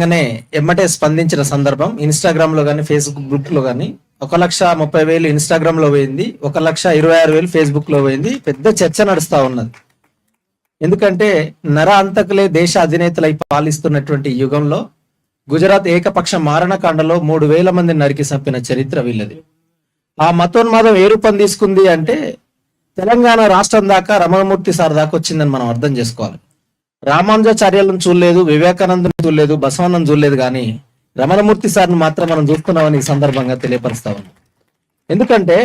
అనగానే ఎమ్మటే స్పందించిన సందర్భం ఇన్స్టాగ్రామ్ లో కానీ ఫేస్బుక్ లో కానీ 1,30,000 ఇన్స్టాగ్రామ్ లో పోయింది, 1,26,000 ఫేస్బుక్ లో పోయింది. పెద్ద చర్చ నడుస్తా ఉన్నది. ఎందుకంటే నర అంతకులే దేశ అధినేతలై పాలిస్తున్నటువంటి యుగంలో గుజరాత్ ఏకపక్ష మారణకాండలో 3,000 మందిని నరికి చంపిన చరిత్ర వీళ్ళది. ఆ మతోన్మాదం ఏ రూపం తీసుకుంది అంటే తెలంగాణ రాష్ట్రం దాకా రమణమూర్తి సార్ దాకా వచ్చిందని మనం అర్థం చేసుకోవాలి. రామానుజాచార్యులను చూడలేదు, వివేకానందని చూడలేదు, బసవన్నను చూడలేదు, కానీ రమణమూర్తి సార్ని మాత్రం మనం చూస్తున్నామని ఈ సందర్భంగా తెలియపరుస్తా ఉన్నాం. ఎందుకంటే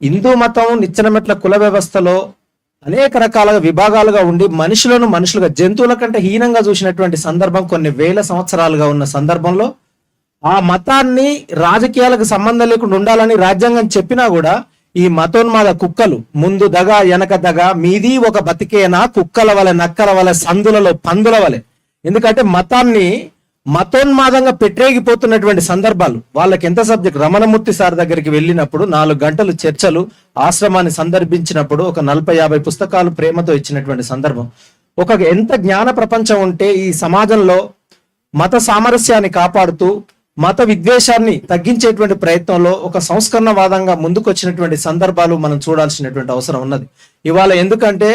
హిందూ మతం నిచ్చెనమెట్ల కుల వ్యవస్థలో అనేక రకాల విభాగాలుగా ఉండి మనుషులుగా జంతువుల కంటే హీనంగా చూసినటువంటి సందర్భం కొన్ని వేల సంవత్సరాలుగా ఉన్న సందర్భంలో ఆ మతాన్ని రాజకీయాలకు సంబంధం లేకుండా ఉండాలని రాజ్యాంగం చెప్పినా కూడా ఈ మతోన్మాద కుక్కలు ముందు దగ వెనక దగ మీది ఒక బతికేనా కుక్కల వలె నక్కల వలె సందులలో పందుల వలె. ఎందుకంటే మతోన్మాదంగా పెట్టేగిపోతున్నటువంటి సందర్భాలు వాళ్ళకి ఎంత సబ్జెక్ట్. రమణమూర్తి సార్ దగ్గరికి వెళ్ళినప్పుడు 4 గంటలు చర్చలు, ఆశ్రమాన్ని సందర్భించినప్పుడు ఒక 40-50 పుస్తకాలు ప్రేమతో ఇచ్చినటువంటి సందర్భం. ఎంత జ్ఞాన ప్రపంచం ఉంటే ఈ సమాజంలో మత సామరస్యాన్ని కాపాడుతూ మత విద్వేషాన్ని తగ్గించేటువంటి ప్రయత్నంలో ఒక సంస్కరణవాదంగా ముందుకు వచ్చినటువంటి సందర్భాలు మనం చూడాల్సినటువంటి అవసరం ఉన్నది ఇవాళ. ఎందుకంటే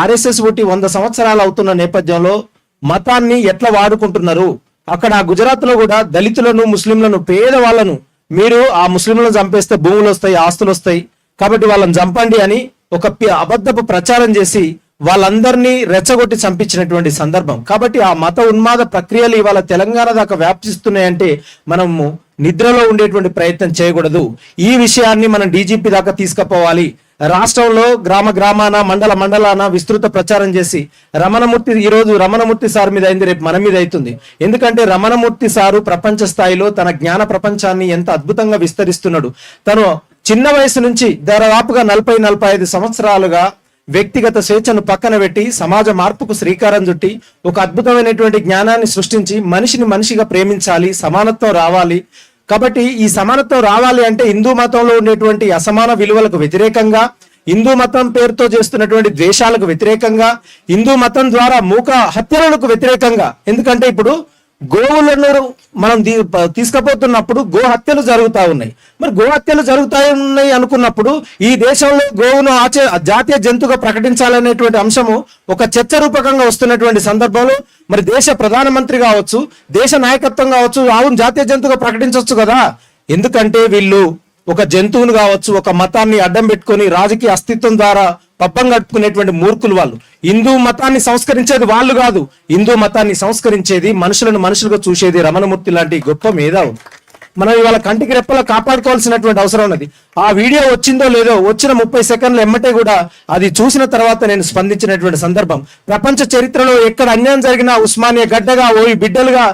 ఆర్ఎస్ఎస్ పుట్టి 100 సంవత్సరాలు అవుతున్న నేపథ్యంలో మతాన్ని ఎట్లా వాడుకుంటున్నారు. అక్కడ గుజరాత్ లో కూడా దళితులను, ముస్లింలను, పేదవాళ్లను మీరు ఆ ముస్లింలను చంపేస్తే భూములు వస్తాయి, ఆస్తులు వస్తాయి, కాబట్టి వాళ్ళని చంపండి అని ఒక అబద్ధపు ప్రచారం చేసి వాళ్ళందరినీ రెచ్చగొట్టి చంపించినటువంటి సందర్భం. కాబట్టి ఆ మత ఉన్మాద ప్రక్రియలు ఇవాళ తెలంగాణ దాకా వ్యాప్తిస్తున్నాయంటే మనము నిద్రలో ఉండేటువంటి ప్రయత్నం చేయకూడదు. ఈ విషయాన్ని మనం డీజీపీ దాకా తీసుకుపోవాలి. రాష్ట్రంలో గ్రామాన మండలాన విస్తృత ప్రచారం చేసి ఈరోజు రమణమూర్తి సార్ మీద అయింది, రేపు మన మీద అవుతుంది. ఎందుకంటే రమణమూర్తి సారు ప్రపంచ స్థాయిలో తన జ్ఞాన ప్రపంచాన్ని ఎంత అద్భుతంగా విస్తరిస్తున్నాడు. తను చిన్న వయసు నుంచి దాదాపుగా 40-45 సంవత్సరాలుగా వ్యక్తిగత స్వేచ్ఛను పక్కన పెట్టి సమాజ మార్పుకు శ్రీకారం చుట్టి ఒక అద్భుతమైనటువంటి జ్ఞానాన్ని సృష్టించి మనిషిని మనిషిగా ప్రేమించాలి, సమానత్వం రావాలి. కాబట్టి ఈ సమానత్వం రావాలి అంటే హిందూ మతంలో ఉండేటువంటి అసమాన విలువలకు వ్యతిరేకంగా, హిందూ మతం పేరుతో చేస్తున్నటువంటి ద్వేషాలకు వ్యతిరేకంగా, హిందూ మతం ద్వారా మూక హత్యలకు వ్యతిరేకంగా. ఎందుకంటే ఇప్పుడు గోవులను మనం తీసుకుపోతున్నప్పుడు గో హత్యలు జరుగుతూ ఉన్నాయి. మరి గో హత్యలు జరుగుతాయి అనుకున్నప్పుడు ఈ దేశంలో గోవును జాతీయ జంతువుగా ప్రకటించాలనేటువంటి అంశము ఒక చర్చ రూపకంగా వస్తున్నటువంటి సందర్భంలో మరి దేశ ప్రధానమంత్రి కావచ్చు, దేశ నాయకత్వం కావచ్చు, ఆవును జాతీయ జంతువుగా ప్రకటించవచ్చు కదా. ఎందుకంటే వీళ్ళు ఒక జంతువును కావచ్చు, ఒక మతాన్ని అడ్డం పెట్టుకొని రాజకీయ అస్తిత్వం ద్వారా పబ్బం గడుపుకునేటువంటి మూర్ఖులు వాళ్ళు. హిందూ మతాన్ని సంస్కరించేది వాళ్ళు కాదు, హిందూ మతాన్ని సంస్కరించేది, మనుషులను మనుషులుగా చూసేది రమణమూర్తి లాంటి గొప్ప మేధావు. మనం ఇవాళ కంటికి రెప్పలో కాపాడుకోవాల్సినటువంటి అవసరం ఉన్నది. ఆ వీడియో వచ్చిందో లేదో వచ్చిన 30 సెకండ్లు ఎమ్మటే కూడా అది చూసిన తర్వాత నేను స్పందించినటువంటి సందర్భం. ప్రపంచ చరిత్రలో ఎక్కడ అన్యాయం జరిగినా ఉస్మానియా గడ్డగా ఓయి బిడ్డలుగా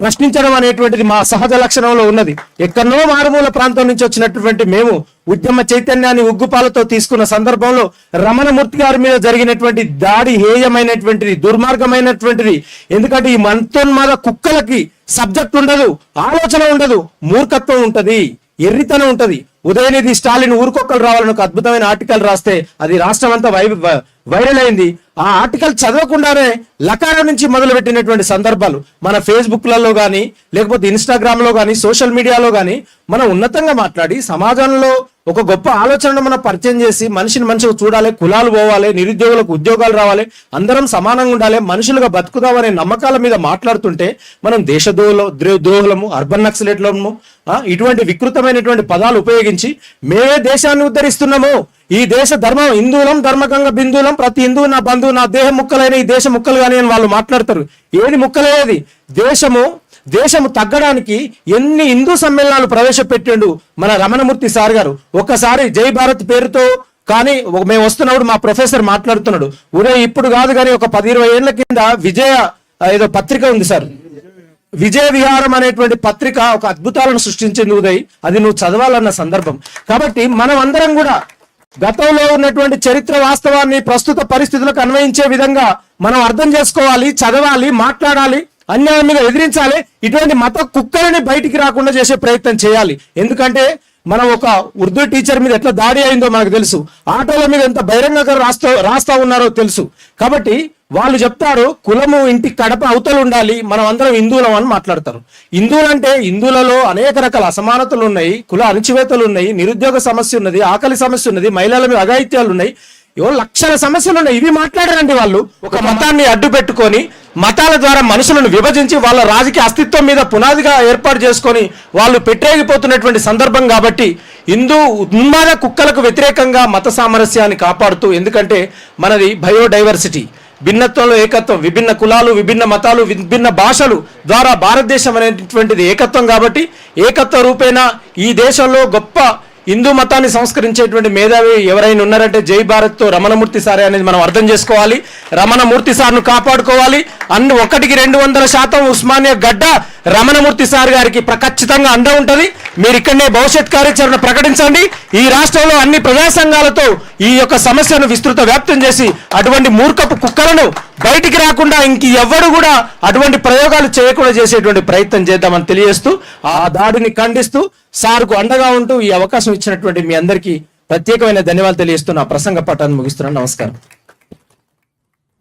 ప్రశ్నించడం అనేటువంటిది మా సహజ లక్షణంలో ఉన్నది. ఎక్కడో మారుమూల ప్రాంతం నుంచి వచ్చినటువంటి మేము ఉద్యమ చైతన్యాన్ని ఉగ్గుపాలతో తీసుకున్న సందర్భంలో రమణమూర్తి గారి మీద జరిగినటువంటి దాడి హేయమైనటువంటిది, దుర్మార్గమైనటువంటిది. ఎందుకంటే ఈ మతోన్మాద కుక్కలకి సబ్జెక్ట్ ఉండదు, ఆలోచన ఉండదు, మూర్ఖత్వం ఉంటది, ఎర్రితనం ఉంటది. ఉదయనిధి స్టాలిన్ ఊరుకొక్కలు రావాలని ఒక అద్భుతమైన ఆర్టికల్ రాస్తే అది రాష్ట్రం అంతా వైరల్ అయింది. ఆ ఆర్టికల్ చదవకుండానే లకారం నుంచి మొదలు పెట్టినటువంటి సందర్భాలు మన ఫేస్బుక్లలో కానీ లేకపోతే ఇన్స్టాగ్రామ్ లో కానీ సోషల్ మీడియాలో కానీ మనం ఉన్నతంగా మాట్లాడి సమాజంలో ఒక గొప్ప ఆలోచనను మనం పరిచయం చేసి మనిషిని మనిషిగా చూడాలి, కులాలు పోవాలి, నిరుద్యోగులకు ఉద్యోగాలు రావాలి, అందరం సమానంగా ఉండాలి, మనుషులుగా బతుకుదామనే నమ్మకాల మీద మాట్లాడుతుంటే మనం ద్రోహులము, అర్బన్ నక్సలేట్లము ఇటువంటి వికృతమైనటువంటి పదాలు ఉపయోగించి మేమే దేశాన్ని ఉద్ధరిస్తున్నాము, ఈ దేశ ధర్మం హిందువులం ధర్మకంగా బిందువులం, ప్రతి హిందువు నా బంధువు, నా దేహం ముక్కలైన ఈ దేశ ముక్కలు కానీ అని వాళ్ళు మాట్లాడతారు. ఏది ముక్కలేది? దేశము తగ్గడానికి ఎన్ని హిందూ సమ్మేళనాలు ప్రవేశపెట్టిండు మన రమణమూర్తి సార్ గారు. ఒక్కసారి జై భారత్ పేరుతో కానీ మేము వస్తున్నప్పుడు మా ప్రొఫెసర్ మాట్లాడుతున్నాడు, ఇప్పుడు కాదు కానీ ఒక 10-20 ఏళ్ల కింద ఏదో పత్రిక ఉంది సార్, విజయ విహారం అనేటువంటి పత్రిక ఒక అద్భుతాలను సృష్టించింది ఉదయ్, అది నువ్వు చదవాలన్న సందర్భం. కాబట్టి మనం అందరం కూడా గతంలో ఉన్నటువంటి చరిత్ర వాస్తవాన్ని ప్రస్తుత పరిస్థితులకు అన్వయించే విధంగా మనం అర్థం చేసుకోవాలి, చదవాలి, మాట్లాడాలి, అన్యాయం మీద ఎదిరించాలి. ఇటువంటి మత కుక్కలని బయటికి రాకుండా చేసే ప్రయత్నం చేయాలి. ఎందుకంటే మనం ఒక ఉర్దూ టీచర్ మీద ఎట్లా దాడి అయిందో మనకు తెలుసు, ఆటోల మీద ఎంత బహిరంగంగా రాస్తా ఉన్నారో తెలుసు. కాబట్టి వాళ్ళు చెప్తారు కులము ఇంటి కడప అవతలు ఉండాలి, మనం అందరం హిందువులం అని మాట్లాడతారు. హిందువులంటే హిందువులలో అనేక రకాల అసమానతలు ఉన్నాయి, కుల అణచివేతలు ఉన్నాయి, నిరుద్యోగ సమస్య ఉన్నది, ఆకలి సమస్య ఉన్నది, మహిళల మీద అఘాయిత్యాలు ఉన్నాయి, ఏవో లక్షల సమస్యలు ఉన్నాయి. ఇవి మాట్లాడారండి వాళ్ళు. ఒక మతాన్ని అడ్డు పెట్టుకొని మతాల ద్వారా మనుషులను విభజించి వాళ్ళ రాజకీయ అస్తిత్వం మీద పునాదిగా ఏర్పాటు చేసుకొని వాళ్ళు పెట్టేగిపోతున్నటువంటి సందర్భం. కాబట్టి హిందూ ఉన్మాద కుక్కలకు వ్యతిరేకంగా మత సామరస్యాన్ని కాపాడుతూ, ఎందుకంటే మనది బయోడైవర్సిటీ, భిన్నత్వంలో ఏకత్వం, విభిన్న కులాలు, విభిన్న మతాలు, విభిన్న భాషలు ద్వారా భారతదేశం అనేటువంటిది ఏకత్వం. కాబట్టి ఏకత్వ రూపేణ ఈ దేశంలో గొప్ప హిందూ మతాన్ని సంస్కరించేటువంటి మేధావి ఎవరైనా ఉన్నారంటే జై భారత్ తో రమణమూర్తి సారే అనేది మనం అర్థం చేసుకోవాలి. రమణమూర్తి సార్ను కాపాడుకోవాలి. 100కి 200% ఉస్మానియా గడ్డ రమణమూర్తి సార్ గారికి ఖచ్చితంగా అండ ఉంటుంది. మీరు ఇక్కడనే భవిష్యత్ కార్యాచరణ ప్రకటించండి. ఈ రాష్ట్రంలో అన్ని ప్రజా సంఘాలతో ఈ యొక్క సమస్యను విస్తృత వ్యాప్తం చేసి అటువంటి మూర్ఖపు కుక్కలను బయటికి రాకుండా ఇంక ఎవరు కూడా అటువంటి ప్రయోగాలు చేయకుండా చేసేటువంటి ప్రయత్నం చేద్దామని తెలియజేస్తూ, ఆ దాడిని ఖండిస్తూ సార్కు అండగా ఉంటూ ఈ అవకాశం ఇచ్చినటువంటి మీ అందరికీ ప్రత్యేకమైన ధన్యవాదాలు తెలియజేస్తూ నా ప్రసంగ పట్టాన్ని ముగిస్తున్నాను. నమస్కారం.